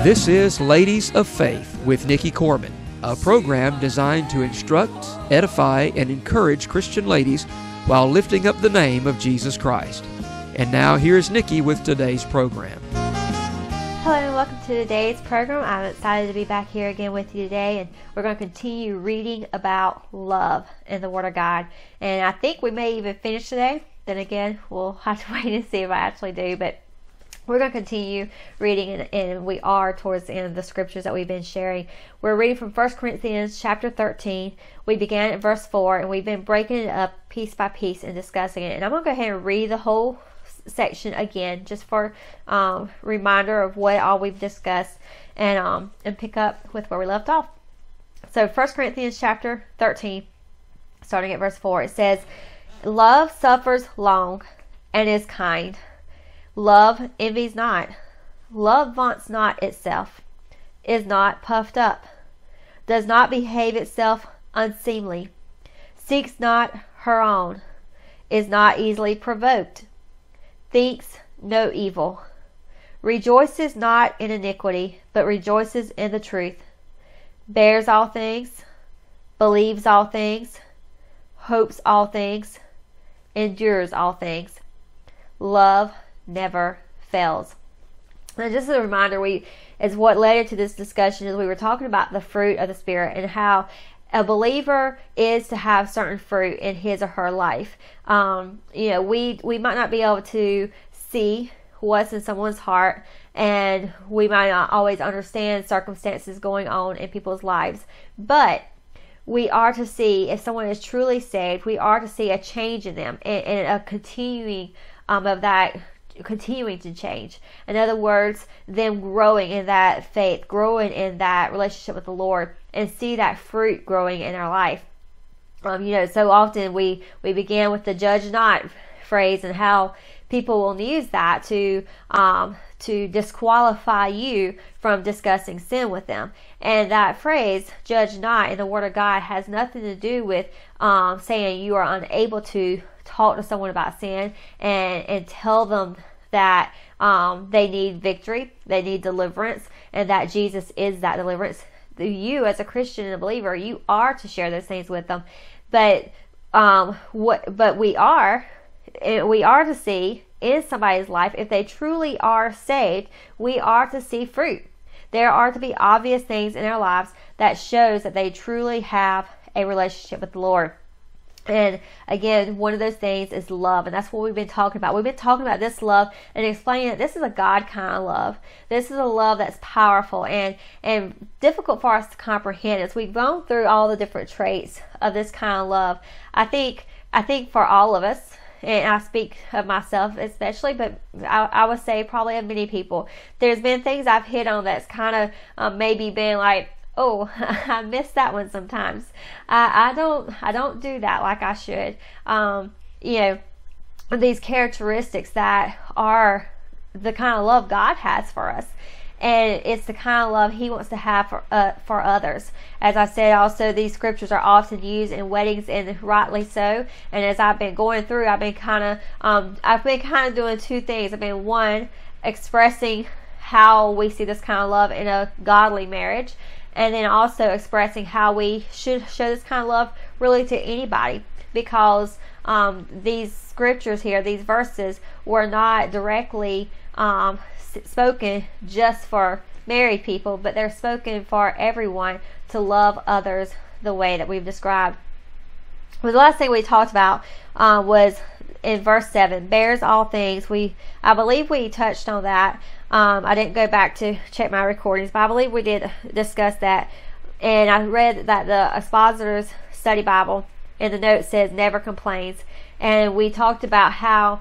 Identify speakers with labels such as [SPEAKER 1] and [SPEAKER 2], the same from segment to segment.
[SPEAKER 1] This is Ladies of Faith with Nikkie Corbin, a program designed to instruct, edify, and encourage Christian ladies while lifting up the name of Jesus Christ. And now here's Nikkie with today's program.
[SPEAKER 2] Hello and welcome to today's program. I'm excited to be back here again with you today, and we're going to continue reading about love in the Word of God. And I think we may even finish today. Then again, we'll have to wait and see if I actually do, but we're going to continue reading, and we are towards the end of the scriptures that we've been sharing. We're reading from 1 Corinthians chapter 13. We began at verse 4, and we've been breaking it up piece by piece and discussing it. And I'm going to go ahead and read the whole section again, just for reminder of what all we've discussed, and pick up with where we left off. So 1 Corinthians chapter 13, starting at verse 4, it says, "Love suffers long and is kind. Love envies not. Love vaunts not itself, is not puffed up, does not behave itself unseemly, seeks not her own, is not easily provoked, thinks no evil, rejoices not in iniquity, but rejoices in the truth, bears all things, believes all things, hopes all things, endures all things. Love never fails." And just as a reminder, is what led into this discussion is we were talking about the fruit of the Spirit and how a believer is to have certain fruit in his or her life. We might not be able to see what's in someone's heart, and we might not always understand circumstances going on in people's lives, but we are to see if someone is truly saved. We are to see a change in them and a continuing of that continuing to change. In other words, them growing in that faith, growing in that relationship with the Lord, and see that fruit growing in our life. So often we began with the "judge not" phrase, and how people will use that to disqualify you from discussing sin with them. And that phrase, "judge not," in the Word of God has nothing to do with saying you are unable to talk to someone about sin and tell them that they need victory, they need deliverance, and that Jesus is that deliverance. You, as a Christian and a believer, you are to share those things with them. But we are to see in somebody's life, if they truly are saved, we are to see fruit. There are to be obvious things in our lives that shows that they truly have a relationship with the Lord. And again, one of those things is love, and that's what we've been talking about. We've been talking about this love and explaining that this is a God kind of love. This is a love that's powerful and difficult for us to comprehend. As we've gone through all the different traits of this kind of love, I think for all of us, and I speak of myself especially, but I would say probably of many people, there's been things I've hit on that's kind of maybe been like, oh, I miss that one sometimes. I don't do that like I should. These characteristics that are the kind of love God has for us. And it's the kind of love He wants to have for others. As I said, also these scriptures are often used in weddings, and rightly so. And as I've been going through, I've been kind of doing two things. I've been, one, expressing how we see this kind of love in a godly marriage, and then also expressing how we should show this kind of love really to anybody, because these scriptures here, these verses, were not directly spoken just for married people, but they're spoken for everyone to love others the way that we've described. Well, the last thing we talked about was in verse 7, bears all things. I believe we touched on that. I didn't go back to check my recordings, but I believe we did discuss that. And I read that the Expositor's Study Bible in the note says never complains. And we talked about how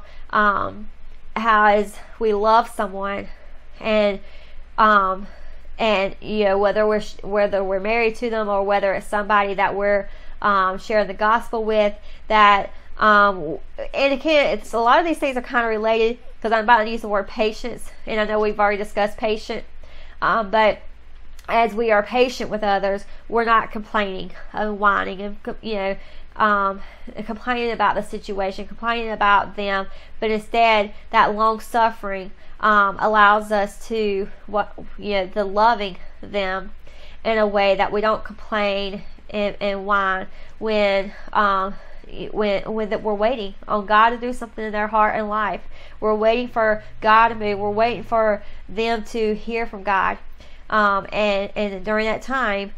[SPEAKER 2] as we love someone, and whether we're married to them or whether it's somebody that we're sharing the gospel with, that and again, it's a lot of these things are kind of related, because I'm about to use the word patience, and I know we've already discussed patient, but as we are patient with others, we're not complaining and whining, and complaining about the situation, complaining about them, but instead that long suffering allows us to the loving them in a way that we don't complain and whine when we're waiting on God to do something in their heart and life. We're waiting for God to move. We're waiting for them to hear from God. And during that time,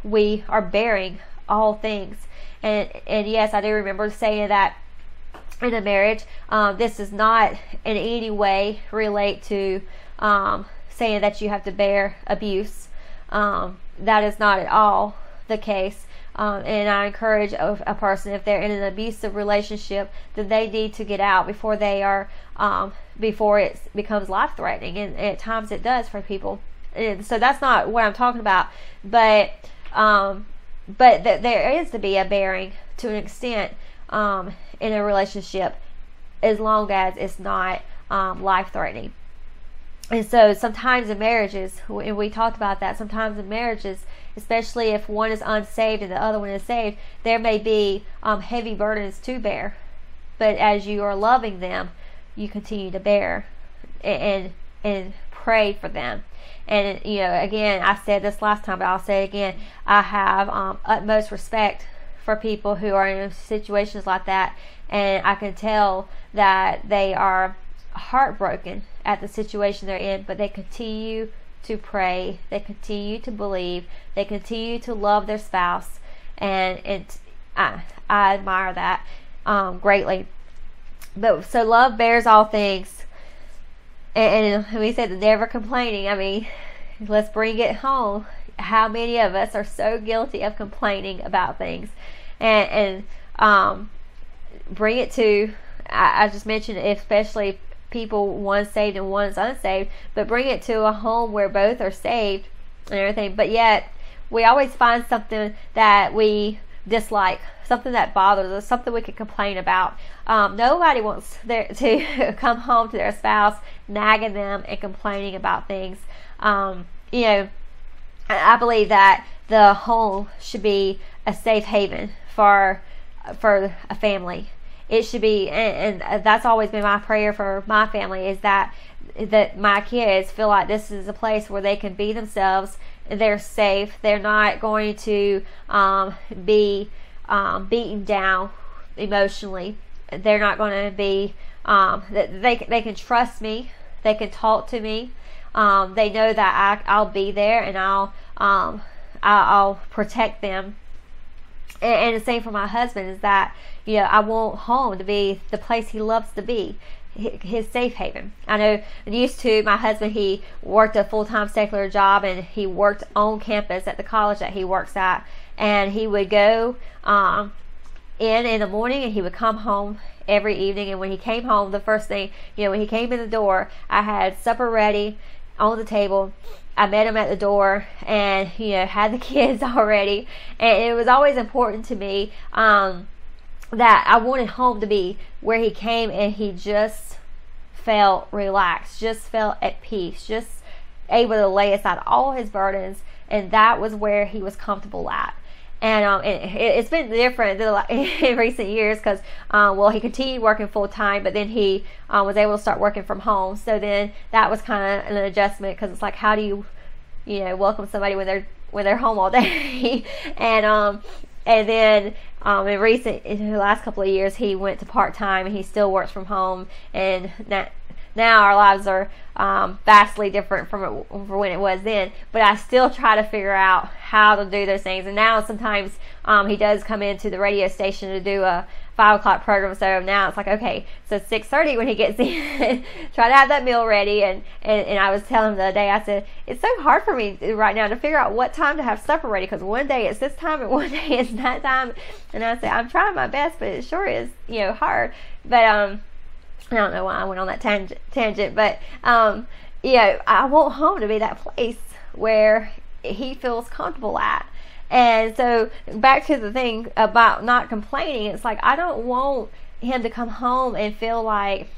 [SPEAKER 2] we are bearing all things. And yes, I do remember saying that in a marriage. This does not in any way relate to saying that you have to bear abuse. That is not at all the case. And I encourage a person, if they're in an abusive relationship, that they need to get out before they are, before it becomes life-threatening. And at times it does for people. And so that's not what I'm talking about. But there is to be a bearing to an extent in a relationship, as long as it's not life-threatening. And so sometimes in marriages, and we talked about that, sometimes in marriages, especially if one is unsaved and the other one is saved, there may be heavy burdens to bear. But as you are loving them, you continue to bear and pray for them. And again, I said this last time, but I'll say it again. I have utmost respect for people who are in situations like that, and I can tell that they are heartbroken at the situation they're in, but they continue to pray, they continue to believe, they continue to love their spouse, and I admire that greatly. But so love bears all things, and we said never complaining. I mean, let's bring it home. How many of us are so guilty of complaining about things, and bring it to, I just mentioned, especially people, one's saved and one's unsaved, but bring it to a home where both are saved and everything, but yet we always find something that we dislike, something that bothers us, something we could complain about. Nobody wants to come home to their spouse nagging them and complaining about things. I believe that the home should be a safe haven for a family. It should be, and that's always been my prayer for my family, is that my kids feel like this is a place where they can be themselves. They're safe. They're not going to be beaten down emotionally. They're not going to be. They can trust me. They can talk to me. They know that I'll be there, and I'll protect them. And the same for my husband, is that I want home to be the place he loves to be, his safe haven. I know used to, my husband, he worked a full-time secular job, and he worked on campus at the college that he works at, and he would go in the morning, and he would come home every evening. And when he came home, the first thing, when he came in the door, I had supper ready on the table. I met him at the door, and had the kids already, and it was always important to me that I wanted home to be where he came and he just felt relaxed, just felt at peace, just able to lay aside all his burdens, and that was where he was comfortable at. And it's been different in recent years, because he continued working full time, but then he was able to start working from home. So then that was kind of an adjustment, because it's like, how do you welcome somebody when they're home all day? And then in the last couple of years, he went to part time, and he still works from home. And now our lives are vastly different from when it was then, but I still try to figure out how to do those things. And now sometimes he does come into the radio station to do a 5 o'clock program, so now it's like, okay, so 6:30 when he gets in, try to have that meal ready. And I was telling him the other day, I said, it's so hard for me right now to figure out what time to have supper ready, because one day it's this time and one day it's that time. And I said, I'm trying my best, but it sure is hard. But I don't know why I went on that tangent, but I want home to be that place where he feels comfortable at. And so back to the thing about not complaining, it's like, I don't want him to come home and feel like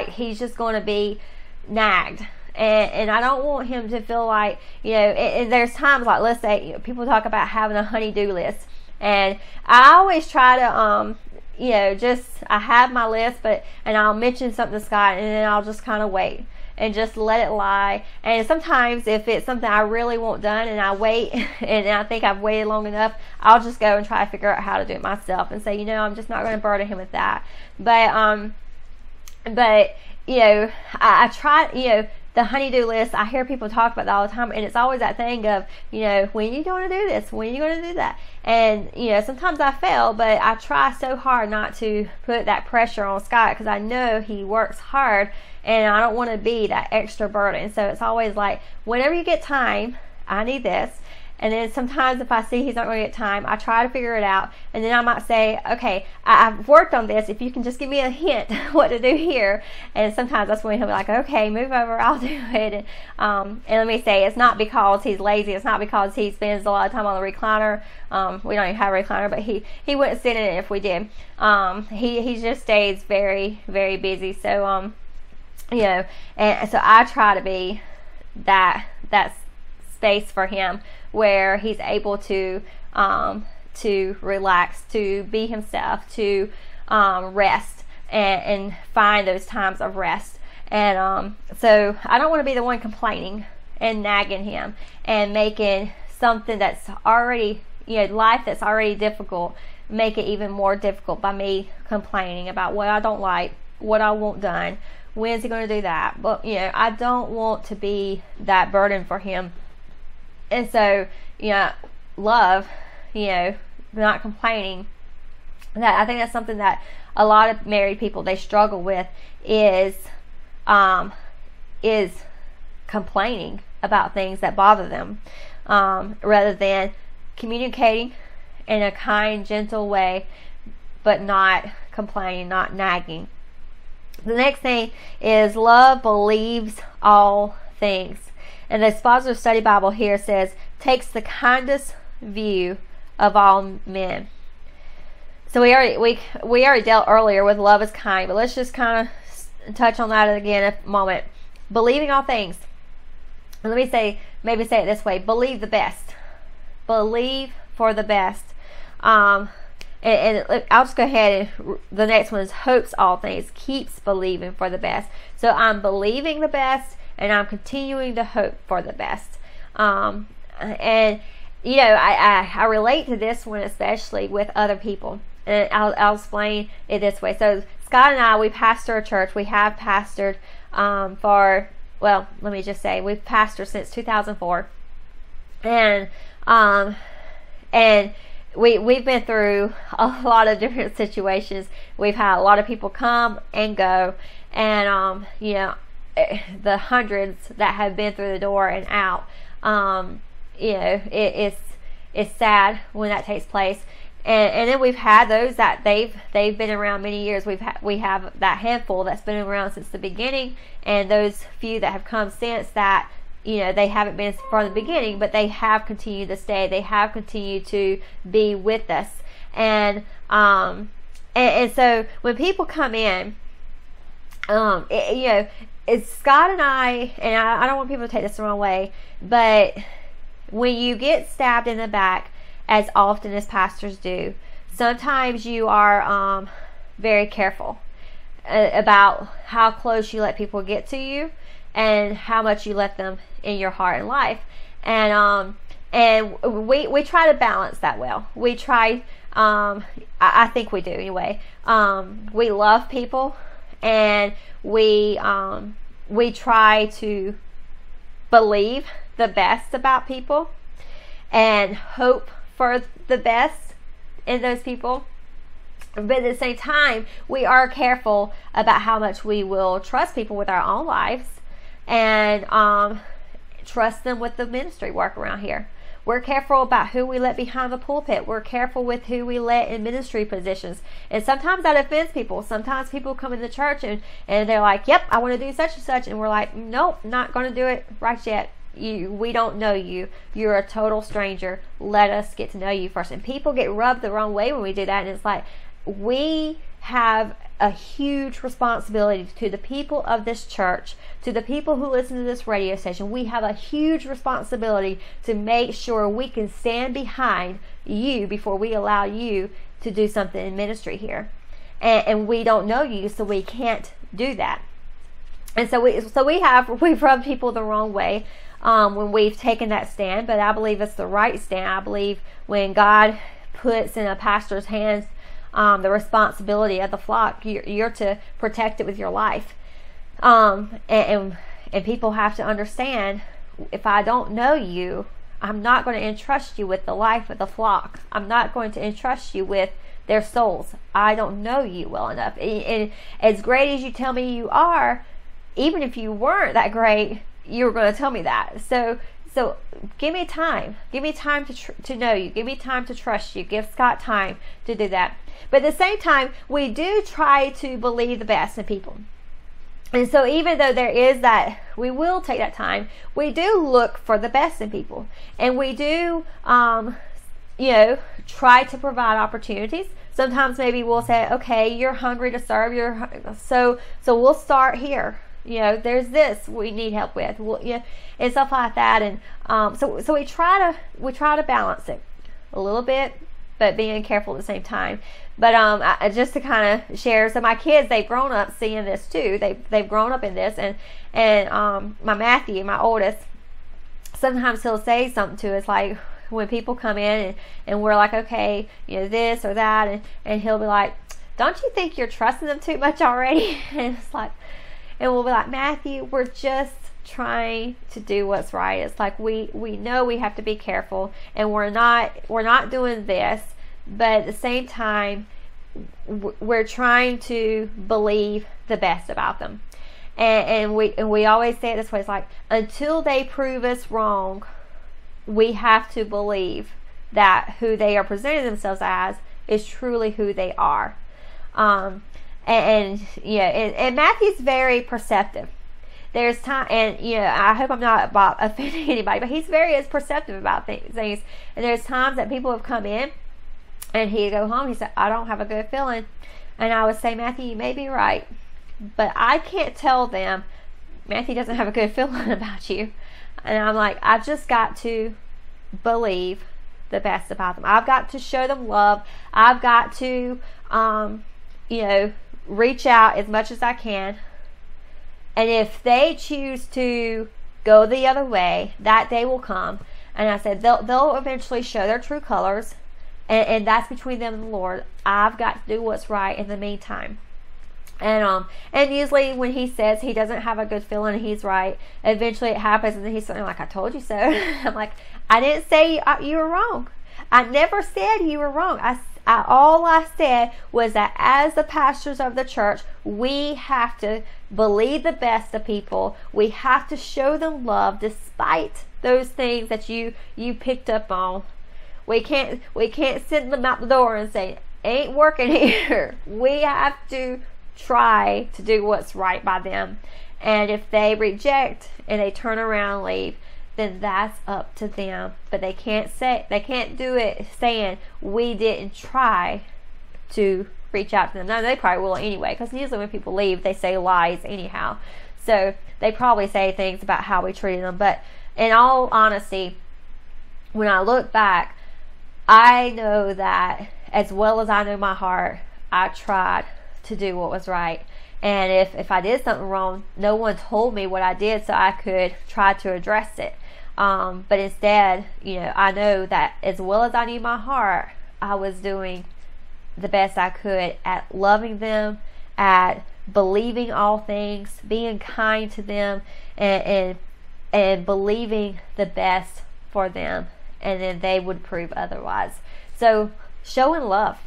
[SPEAKER 2] he's just going to be nagged. And I don't want him to feel like, and there's times, like, let's say, people talk about having a honey-do list. And I always try to, I have my list, and I'll mention something to Scott, and then I'll just kind of wait and just let it lie. And sometimes if it's something I really want done and I wait and I think I've waited long enough, I'll just go and try to figure out how to do it myself and say, I'm just not going to burden him with that. But I try, the honey-do list, I hear people talk about that all the time, and it's always that thing of, when are you going to do this? When are you going to do that? And, sometimes I fail, but I try so hard not to put that pressure on Scott, because I know he works hard, and I don't want to be that extra burden. So it's always like, whenever you get time, I need this. And then sometimes if I see he's not going to get time, I try to figure it out. And then I might say, okay, I've worked on this. If you can just give me a hint what to do here. And sometimes that's when he'll be like, okay, move over, I'll do it. And let me say, it's not because he's lazy. It's not because he spends a lot of time on the recliner. We don't even have a recliner, but he wouldn't sit in it if we did. He just stays very, very busy. So, and so I try to be that space for him where he's able to relax, to be himself, to rest and find those times of rest. And so I don't want to be the one complaining and nagging him and making something that's already, life that's already difficult, make it even more difficult by me complaining about what I don't like, what I want done, when's he going to do that. But I don't want to be that burden for him. And so, love, not complaining. That I think that's something that a lot of married people, they struggle with is complaining about things that bother them, rather than communicating in a kind, gentle way, but not complaining, not nagging. The next thing is love believes all things. And the Expositor Study Bible here says, takes the kindest view of all men. So we already dealt earlier with love is kind, but let's just kind of touch on that again a moment. Believing all things. And let me maybe say it this way: believe the best. Believe for the best. And I'll just go ahead and the next one is hopes all things, keeps believing for the best. So I'm believing the best, and I'm continuing to hope for the best. And I relate to this one especially with other people, and I'll explain it this way. So Scott and I, we pastor a church. We have pastored we've pastored since 2004, and we've been through a lot of different situations. We've had a lot of people come and go, and the hundreds that have been through the door and out. It's sad when that takes place. And then we've had those that they've been around many years. We have that handful that's been around since the beginning, and those few that have come since that, they haven't been from the beginning, but they have continued to stay. They have continued to be with us. And so when people come in, it's Scott and I don't want people to take this the wrong way, but when you get stabbed in the back, as often as pastors do, sometimes you are very careful about how close you let people get to you and how much you let them in your heart and life. And we try to balance that well. We try, I think we do anyway. We love people, and we try to believe the best about people and hope for the best in those people. But at the same time, we are careful about how much we will trust people with our own lives and trust them with the ministry work around here. We're careful about who we let behind the pulpit. We're careful with who we let in ministry positions. And sometimes that offends people. Sometimes people come into church and they're like, yep, I want to do such and such. And we're like, nope, not going to do it right yet. We don't know you. You're a total stranger. Let us get to know you first. And people get rubbed the wrong way when we do that. And it's like, we have a huge responsibility to the people of this church, to the people who listen to this radio station. We have a huge responsibility to make sure we can stand behind you before we allow you to do something in ministry here. And we don't know you, so we can't do that. And so we've rubbed people the wrong way when we've taken that stand, but I believe it's the right stand. I believe when God puts in a pastor's hands the responsibility of the flock, you're to protect it with your life. And people have to understand, if I don't know you, I'm not going to entrust you with the life of the flock. I'm not going to entrust you with their souls. I don't know you well enough. And as great as you tell me you are, even if you weren't that great, you were going to tell me that. So give me time. Give me time to know you. Give me time to trust you. Give Scott time to do that. But at the same time, we do try to believe the best in people. And so even though there is that, we will take that time, we do look for the best in people. And we do, try to provide opportunities. Sometimes maybe we'll say, okay, you're hungry to serve. So we'll start here. There's this we need help with. And stuff like that. And so we try to balance it a little bit, but being careful at the same time. But just to kind of share, so my kids, they've grown up seeing this too. They've grown up in this, and my Matthew, my oldest, sometimes he'll say something to us like when people come in and we're like, okay, this or that, and he'll be like, don't you think you're trusting them too much already? And it's like, and we'll be like, Matthew, we're just trying to do what's right. It's like we know we have to be careful, and we're not doing this, but at the same time we're trying to believe the best about them. And we always say it this way, it's like, until they prove us wrong, we have to believe that who they are presenting themselves as is truly who they are. And Matthew's very perceptive. There's time, and I hope I'm not offending anybody, but he's very perceptive about things. And there's times that people have come in, and he'd go home. He said, I don't have a good feeling, and I would say, Matthew, you may be right, but I can't tell them Matthew doesn't have a good feeling about you. And I'm like, I've just got to believe the best about them. I've got to show them love. I've got to reach out as much as I can. And if they choose to go the other way, that day will come. And I said, they'll eventually show their true colors. And that's between them and the Lord. I've got to do what's right in the meantime. And usually when he says he doesn't have a good feeling, he's right. Eventually it happens, and then he's like, I told you so. I'm like, I didn't say you were wrong. I never said you were wrong. All I said was that as the pastors of the church, we have to believe the best of people. We have to show them love despite those things that you picked up on. We can't send them out the door and say, ain't working here. We have to try to do what's right by them. And if they reject and they turn around and leave, then that's up to them. But they can't do it saying we didn't try to reach out to them. Now they probably will anyway, because usually when people leave, they say lies anyhow. So they probably say things about how we treated them. But in all honesty, when I look back, I know that as well as I know my heart, I tried to do what was right. And if I did something wrong, no one told me what I did so I could try to address it. But instead, I know that as well as I knew my heart, I was doing the best I could at loving them, at believing all things, being kind to them, and believing the best for them. And then they would prove otherwise. So showing love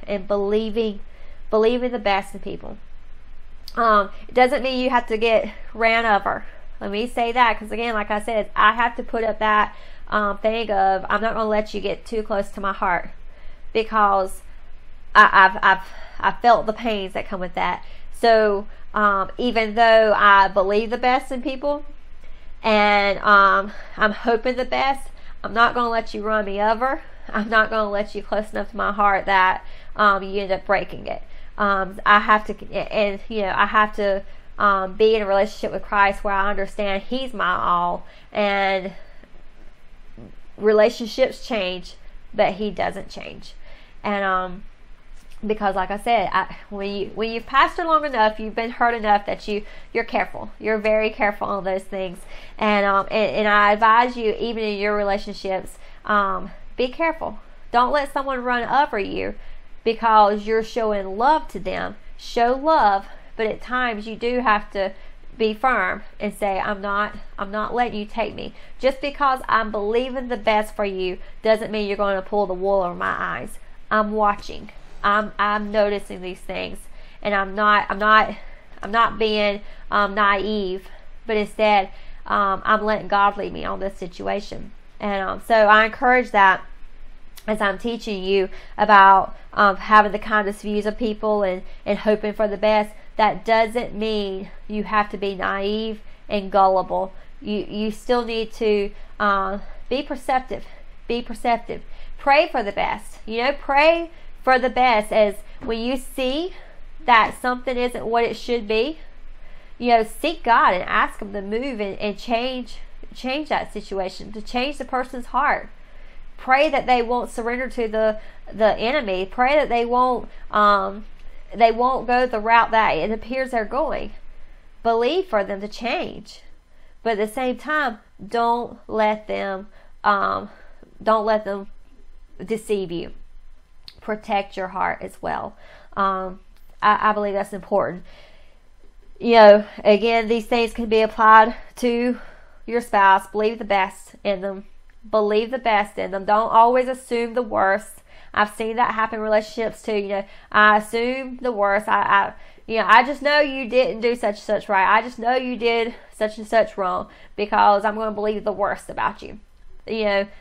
[SPEAKER 2] and believing the best in people. It doesn't mean you have to get ran over. Let me say that, because again, like I said, I have to put up that thing of, I'm not going to let you get too close to my heart, because I've felt the pains that come with that. So even though I believe the best in people, and I'm hoping the best, I'm not going to let you run me over. I'm not going to let you close enough to my heart that you end up breaking it. I have to be in a relationship with Christ where I understand He's my all, and relationships change, but he doesn't change. And because like I said, when you've pastored long enough, you've been hurt enough that you're careful. You're very careful on those things. And I advise you, even in your relationships, be careful. Don't let someone run over you because you're showing love to them. Show love, but at times you do have to be firm and say, I'm not letting you take me. Just because I'm believing the best for you doesn't mean you're going to pull the wool over my eyes. I'm watching. I'm noticing these things, and I'm not being naive, but instead I'm letting God lead me on this situation. And so I encourage that as I'm teaching you about having the kindest views of people and hoping for the best. That doesn't mean you have to be naive and gullible. You still need to be perceptive. Be perceptive. Pray for the best. Pray for the best, as when you see that something isn't what it should be, seek God and ask Him to move and change that situation, to change the person's heart. Pray that they won't surrender to the enemy. Pray that they won't go the route that it appears they're going. Believe for them to change, but at the same time, don't let them deceive you. Protect your heart as well. I believe that's important. Again, these things can be applied to your spouse. Believe the best in them. Believe the best in them. Don't always assume the worst. I've seen that happen in relationships too. I assume the worst. I just know you didn't do such and such right. I just know you did such and such wrong because I'm going to believe the worst about you.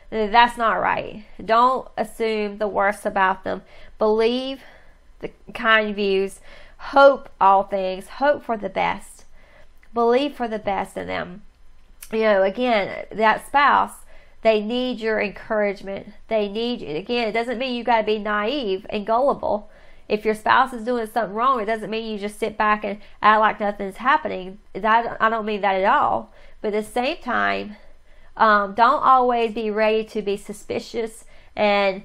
[SPEAKER 2] That's not right. Don't assume the worst about them. Believe the kind views. Hope all things. Hope for the best. Believe for the best in them. Again, that spouse, they need your encouragement. They need you. Again, it doesn't mean you got to be naive and gullible. If your spouse is doing something wrong, it doesn't mean you just sit back and act like nothing's happening. I don't mean that at all. But at the same time, don't always be ready to be suspicious and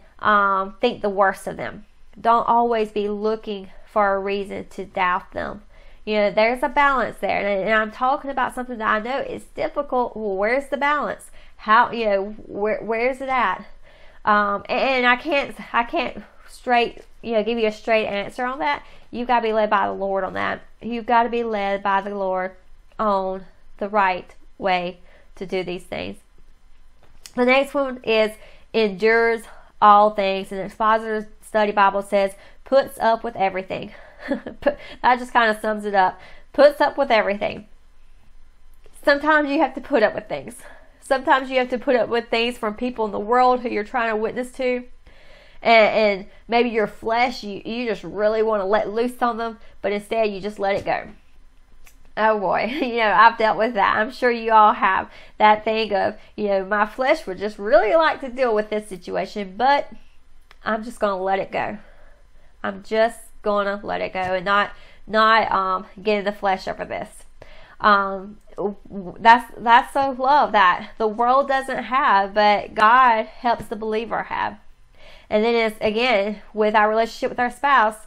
[SPEAKER 2] think the worst of them. Don't always be looking for a reason to doubt them. There's a balance there. And I'm talking about something that I know is difficult. Well, where's the balance? How, where's it at? And I can't straight, give you a straight answer on that. You've got to be led by the Lord on that. You've got to be led by the Lord on the right way to do these things. The next one is endures all things. And the Expositor's Study Bible says puts up with everything. That just kind of sums it up. Puts up with everything. Sometimes you have to put up with things. Sometimes you have to put up with things from people in the world who you're trying to witness to. And maybe your flesh, you just really want to let loose on them, but instead you just let it go. Oh boy, I've dealt with that. I'm sure you all have that thing of, my flesh would just really like to deal with this situation, but I'm just going to let it go. I'm just going to let it go and not get in the flesh over this. That's the love that the world doesn't have, but God helps the believer have. And then it's, again, with our relationship with our spouse,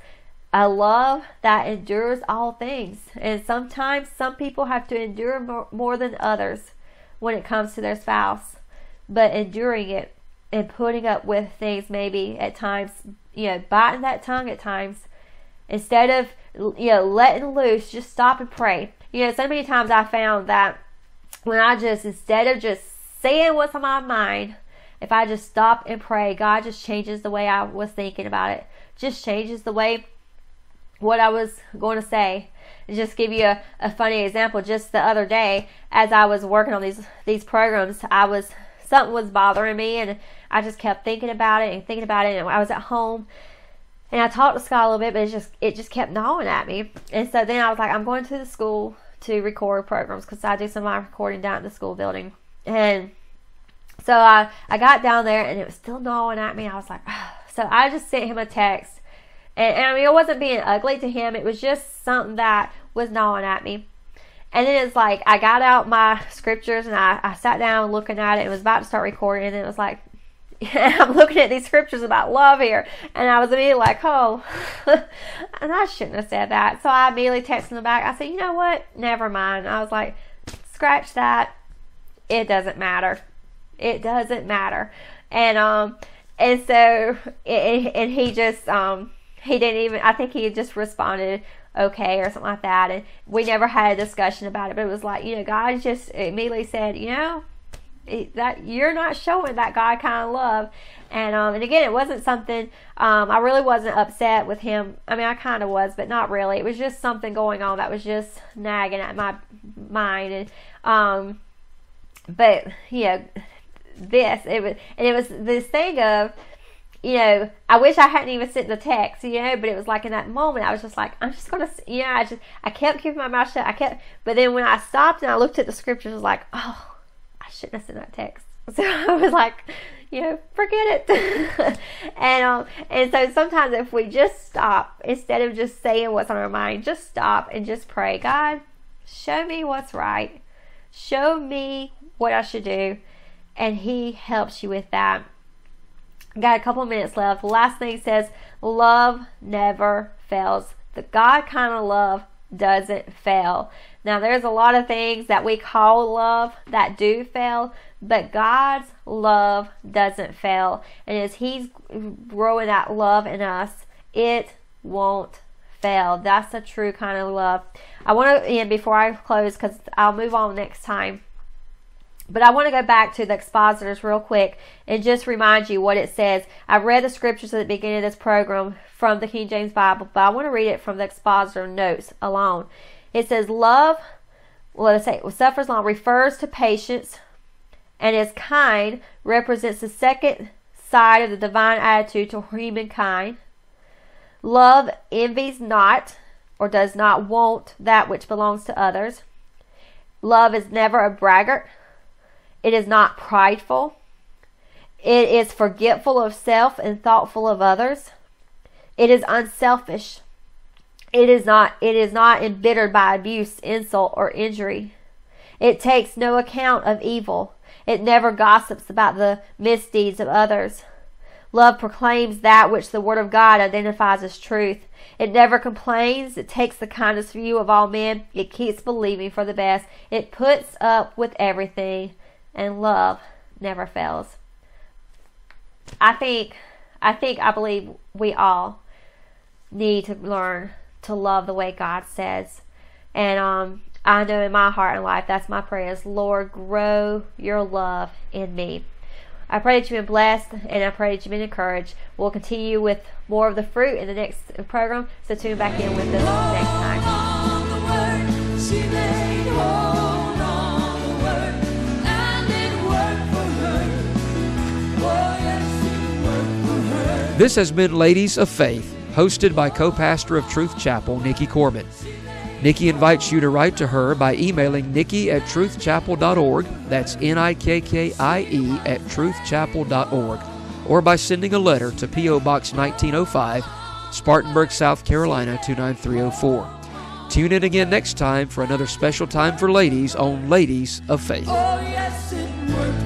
[SPEAKER 2] a love that endures all things. And sometimes some people have to endure more than others when it comes to their spouse. But enduring it and putting up with things maybe at times, biting that tongue at times, instead of, letting loose, just stop and pray. So many times I found that when instead of just saying what's on my mind, if I just stop and pray, God just changes the way I was thinking about it. Just changes the way what I was going to say. And just give you a funny example. Just the other day, as I was working on these programs, something was bothering me, and I just kept thinking about it. And I was at home, and I talked to Scott a little bit, but it just kept gnawing at me. And so then I was like, I'm going to the school to record programs, because I do some of my recording down at the school building. And so I got down there, and it was still gnawing at me. I was like, oh. So I just sent him a text. And I mean, it wasn't being ugly to him. It was just something that was gnawing at me. And then it's like I got out my scriptures and I sat down looking at it and was about to start recording, and it was like, I'm looking at these scriptures about love here, and I was immediately like, oh, and I shouldn't have said that. So I immediately texted him back. I said, you know what? Never mind. I was like, scratch that. It doesn't matter. It doesn't matter. And so he just he didn't even. I think he just responded okay or something like that, and we never had a discussion about it. But it was like, God just immediately said, that you're not showing that God kind of love. And again, it wasn't something, I really wasn't upset with him. I mean, I kind of was, but not really. It was just something going on that was just nagging at my mind. And but it was this thing of, I wish I hadn't even sent the text, but it was like in that moment, I was just like, I'm just going to, I kept keeping my mouth shut. But then when I stopped and I looked at the scriptures, I was like, oh, I shouldn't have sent that text. So I was like, forget it. And so sometimes if we just stop, instead of just saying what's on our mind, just stop and just pray. God, show me what's right. Show me what I should do. And he helps you with that. Got a couple of minutes left. The last thing says, love never fails. The God kind of love doesn't fail. Now, there's a lot of things that we call love that do fail, but God's love doesn't fail. And as he's growing that love in us, it won't fail. That's a true kind of love. I want to, before I close, because I'll move on next time, but I want to go back to the expositors real quick and just remind you what it says. I read the scriptures at the beginning of this program from the King James Bible, but I want to read it from the expositor notes alone. It says, love, suffers long, refers to patience, and is kind, represents the second side of the divine attitude to humankind. Love envies not, or does not want that which belongs to others. Love is never a braggart. It is not prideful. It is forgetful of self and thoughtful of others. It is unselfish. It is not embittered by abuse, insult, or injury. It takes no account of evil. It never gossips about the misdeeds of others. Love proclaims that which the Word of God identifies as truth. It never complains. It takes the kindest view of all men. It keeps believing for the best. It puts up with everything. And love never fails. I believe we all need to learn to love the way God says. And I know in my heart and life, that's my prayer is, Lord, grow your love in me. I pray that you've been blessed, and I pray that you've been encouraged. We'll continue with more of the fruit in the next program, so tune back in with us next time.
[SPEAKER 1] This has been Ladies of Faith, hosted by co-pastor of Truth Chapel, Nikkie Corbin. Nikkie invites you to write to her by emailing nikkie@truthchapel.org, that's Nikkie @truthchapel.org, or by sending a letter to P.O. Box 1905, Spartanburg, South Carolina 29304. Tune in again next time for another special time for ladies on Ladies of Faith.
[SPEAKER 3] Oh, yes, it worked.